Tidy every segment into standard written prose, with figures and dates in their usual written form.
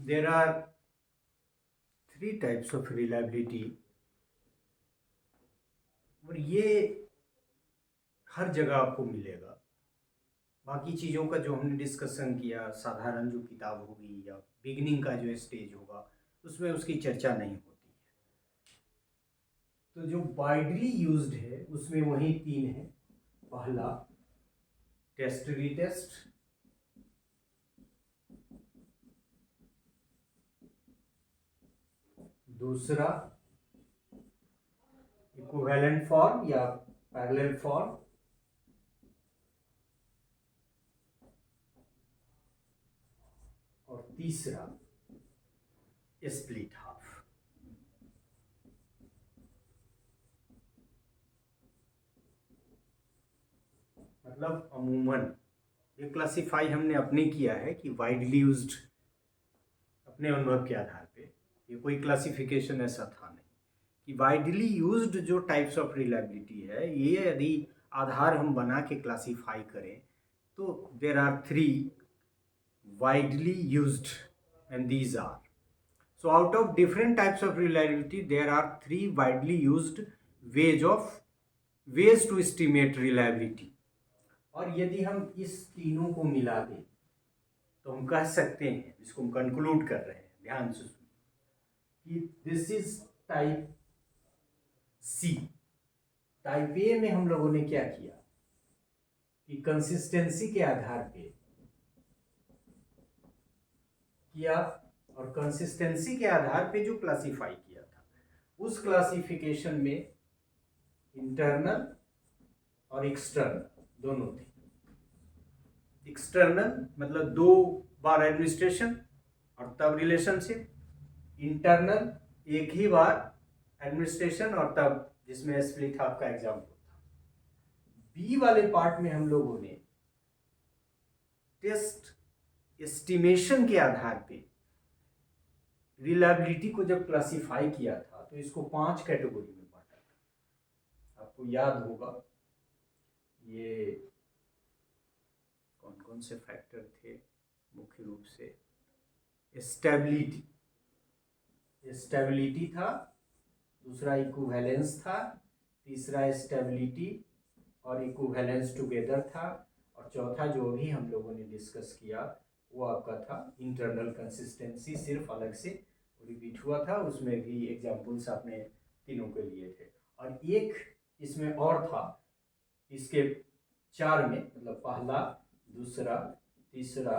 there are three types of reliability और ये हर जगह आपको मिलेगा। बाकी चीज़ों का जो हमने डिस्कशन किया, साधारण जो किताब होगी या बिगिनिंग का जो स्टेज होगा, उसमें उसकी चर्चा नहीं होती है। तो जो वाइडली यूज्ड है उसमें वही तीन है। पहला टेस्ट रीटेस्ट, दूसरा इक्विवेलेंट फॉर्म या पैरेलल फॉर्म, और तीसरा स्प्लिट हाफ। मतलब अमूमन ये क्लासिफाई हमने अपने किया है कि वाइडली यूज्ड, अपने अनुभव के आधार पे। ये कोई क्लासिफिकेशन ऐसा था नहीं कि वाइडली यूज्ड जो टाइप्स ऑफ रिलायबिलिटी है, ये यदि आधार हम बना के क्लासिफाई करें तो there are three widely used, and these are, so out of different types of reliability there are three widely used ways to estimate reliability। और यदि हम इस तीनों को मिला दें तो हम कह सकते हैं, इसको हम कंक्लूड कर रहे हैं, ध्यान से सुनिए, कि this is type C. Type A में हम लोगों ने क्या किया कि कंसिस्टेंसी के आधार पे किया, और कंसिस्टेंसी के आधार पे जो क्लासिफाई किया था उस क्लासिफिकेशन में इंटरनल और एक्सटर्नल दोनों थे। एक्सटर्नल मतलब 2 बार एडमिनिस्ट्रेशन और तब रिलेशनशिप, इंटरनल एक ही बार एडमिनिस्ट्रेशन और तब, जिसमें स्प्लिट हाफ का एग्जाम्पल था। बी वाले पार्ट में हम लोगों ने टेस्ट एस्टिमेशन के आधार पे रिलायबिलिटी को जब क्लासिफाई किया था तो इसको 5 कैटेगरी में बांटा था। आपको याद होगा ये कौन कौन से फैक्टर थे? मुख्य रूप से स्टेबिलिटी था, दूसरा इक्विवेलेंस था, तीसरा स्टेबिलिटी और इक्विवेलेंस टुगेदर था, और चौथा जो भी हम लोगों ने डिस्कस किया वो आपका था इंटरनल कंसिस्टेंसी। सिर्फ अलग से रिपीट हुआ था, उसमें भी एग्जाम्पल्स आपने तीनों के लिए थे। और एक इसमें और था, इसके 4 में, मतलब पहला, दूसरा, तीसरा,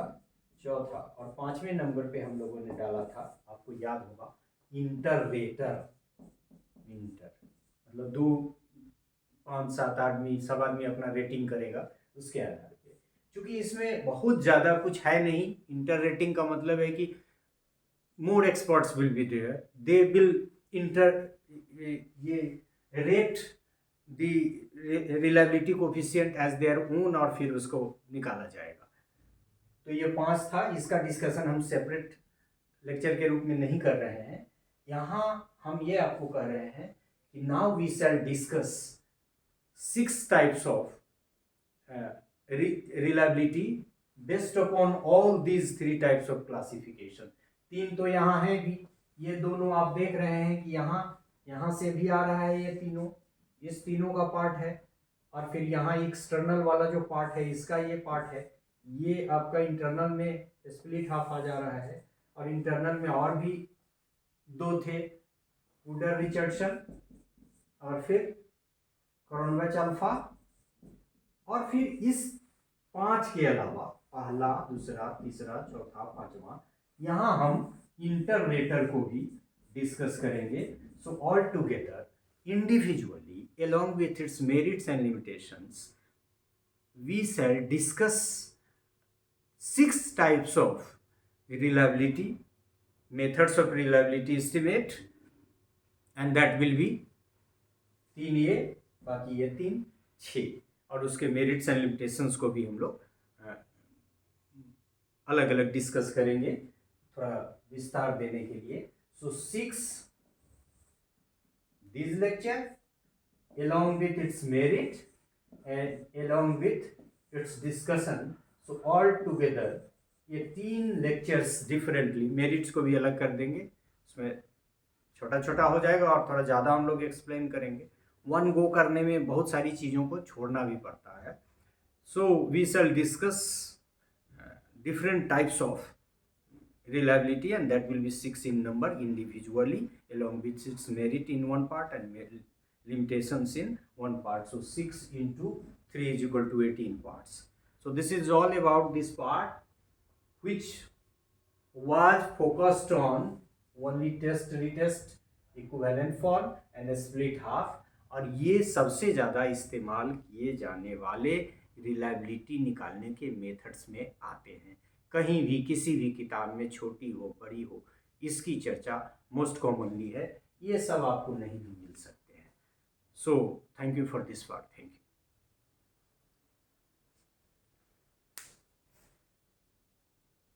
चौथा और 5वें नंबर पे हम लोगों ने डाला था, आपको याद होगा, इंटर मतलब 2, 5, 7 आदमी, सब आदमी अपना रेटिंग करेगा उसके आधार पे। क्योंकि इसमें बहुत ज़्यादा कुछ है नहीं। इंटर रेटिंग का मतलब है कि more experts will be there, they will ये rate the reliability coefficient as their own, और फिर उसको निकाला जाएगा। तो ये 5 था, इसका डिस्कशन हम सेपरेट लेक्चर के रूप में नहीं कर रहे हैं। यहाँ हम ये आपको कह रहे हैं कि now we shall discuss 6 types of reliability based upon all these 3 types of classification। 3 तो यहाँ है भी, ये दोनों आप देख रहे हैं कि यहाँ से भी आ रहा है, ये तीनों, इस तीनों का पार्ट है। और फिर यहाँ एक्सटर्नल वाला जो पार्ट है, इसका ये पार्ट है। ये आपका इंटरनल में स्प्लिट हाफ आ जा रहा है, और इंटरनल में और भी 2 थे, वुडर रिचर्डसन और फिर क्रोनबेच अल्फा। और फिर इस 5 के अलावा पहला, दूसरा, तीसरा, चौथा, 5वां, यहाँ हम इंटररेटर को भी डिस्कस करेंगे। So all together, individually, along with its merits and limitations, we shall discuss 6 types of reliability, methods of reliability estimate, and that will be 3 ये, बाकी ये 3, 6, और उसके मेरिट्स एंड लिमिटेशंस को भी हम लोग अलग अलग डिस्कस करेंगे, थोड़ा विस्तार देने के लिए। सो 6 this lecture along with its merit and along with its discussion, so all together ये 3 लेक्चर्स डिफरेंटली, मेरिट्स को भी अलग कर देंगे, उसमें छोटा छोटा हो जाएगा और थोड़ा ज़्यादा हम लोग एक्सप्लेन करेंगे। वन गो करने में बहुत सारी चीज़ों को छोड़ना भी पड़ता है। So we shall discuss different types of reliability, and that will be 6 in number individually along with its merit in one part and limitations in one part. So 6 into 3 is equal to 18 parts. So this is all about this part, which was focused on only test, retest, equivalent form and a split half, और ये सबसे ज़्यादा इस्तेमाल किए जाने वाले reliability निकालने के मेथड्स में आते हैं। कहीं भी किसी भी किताब में, छोटी हो बड़ी हो, इसकी चर्चा मोस्ट कॉमनली है। ये सब आपको नहीं भी मिल सकते हैं। So thank you for this part. Thank you.